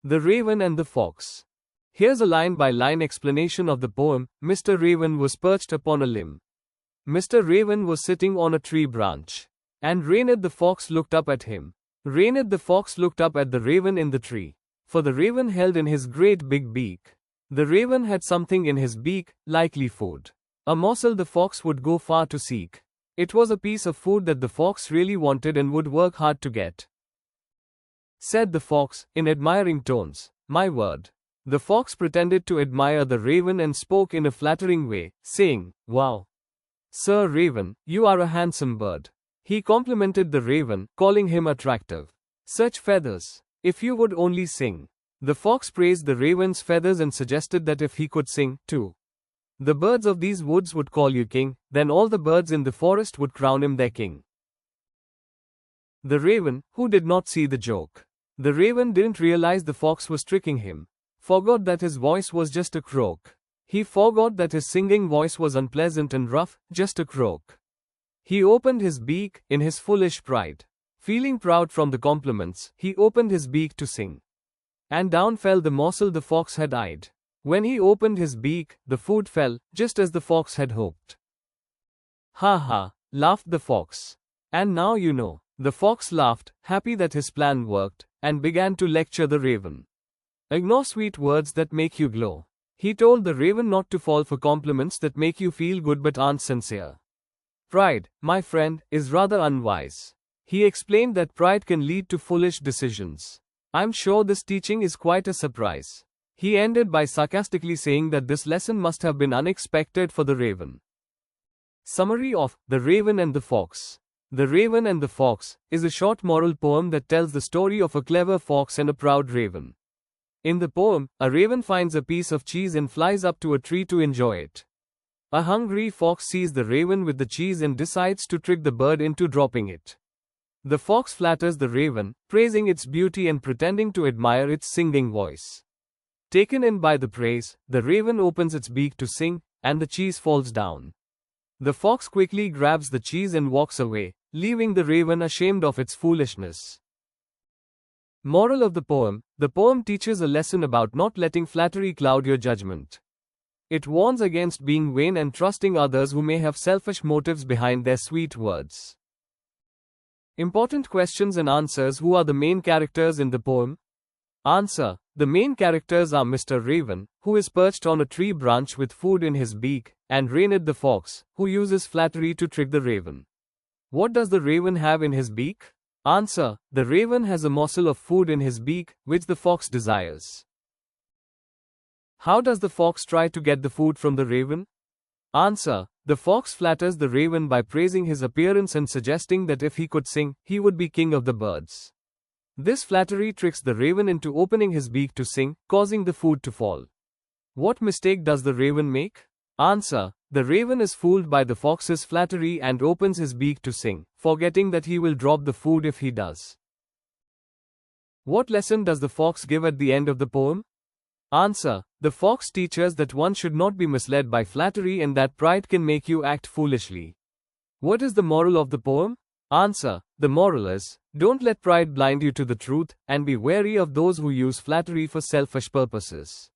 The Raven and the Fox. Here's a line-by-line explanation of the poem. Mr. Raven was perched upon a limb. Mr. Raven was sitting on a tree branch. And Reynard the Fox looked up at him. Reynard the Fox looked up at the raven in the tree. For the raven held in his great big beak. The raven had something in his beak, likely food. A morsel the fox would go far to seek. It was a piece of food that the fox really wanted and would work hard to get. Said the fox, in admiring tones, "My word." The fox pretended to admire the raven and spoke in a flattering way, saying, "Wow, Sir Raven, you are a handsome bird." He complimented the raven, calling him attractive. "Such feathers! If you would only sing." The fox praised the raven's feathers and suggested that if he could sing, too, the birds of these woods would call you king, then all the birds in the forest would crown him their king. The raven, who did not see the joke. The raven didn't realize the fox was tricking him. Forgot that his voice was just a croak. He forgot that his singing voice was unpleasant and rough, just a croak. He opened his beak, in his foolish pride. Feeling proud from the compliments, he opened his beak to sing. And down fell the morsel the fox had eyed. When he opened his beak, the food fell, just as the fox had hoped. "Ha ha," laughed the fox. "And now you know." The fox laughed, happy that his plan worked, and began to lecture the raven. "Ignore sweet words that make you glow." He told the raven not to fall for compliments that make you feel good but aren't sincere. "Pride, my friend, is rather unwise." He explained that pride can lead to foolish decisions. "I'm sure this teaching is quite a surprise." He ended by sarcastically saying that this lesson must have been unexpected for the raven. Summary of The Raven and the Fox. The Raven and the Fox is a short moral poem that tells the story of a clever fox and a proud raven. In the poem, a raven finds a piece of cheese and flies up to a tree to enjoy it. A hungry fox sees the raven with the cheese and decides to trick the bird into dropping it. The fox flatters the raven, praising its beauty and pretending to admire its singing voice. Taken in by the praise, the raven opens its beak to sing, and the cheese falls down. The fox quickly grabs the cheese and walks away, leaving the raven ashamed of its foolishness. Moral of the poem teaches a lesson about not letting flattery cloud your judgment. It warns against being vain and trusting others who may have selfish motives behind their sweet words. Important questions and answers. Who are the main characters in the poem? Answer. The main characters are Mr. Raven, who is perched on a tree branch with food in his beak, and Reynard the Fox, who uses flattery to trick the raven. What does the raven have in his beak? Answer. The raven has a morsel of food in his beak, which the fox desires. How does the fox try to get the food from the raven? Answer. The fox flatters the raven by praising his appearance and suggesting that if he could sing, he would be king of the birds. This flattery tricks the raven into opening his beak to sing, causing the food to fall. What mistake does the raven make? Answer. The raven is fooled by the fox's flattery and opens his beak to sing, forgetting that he will drop the food if he does. What lesson does the fox give at the end of the poem? Answer. The fox teaches that one should not be misled by flattery and that pride can make you act foolishly. What is the moral of the poem? Answer. The moral is, don't let pride blind you to the truth, and be wary of those who use flattery for selfish purposes.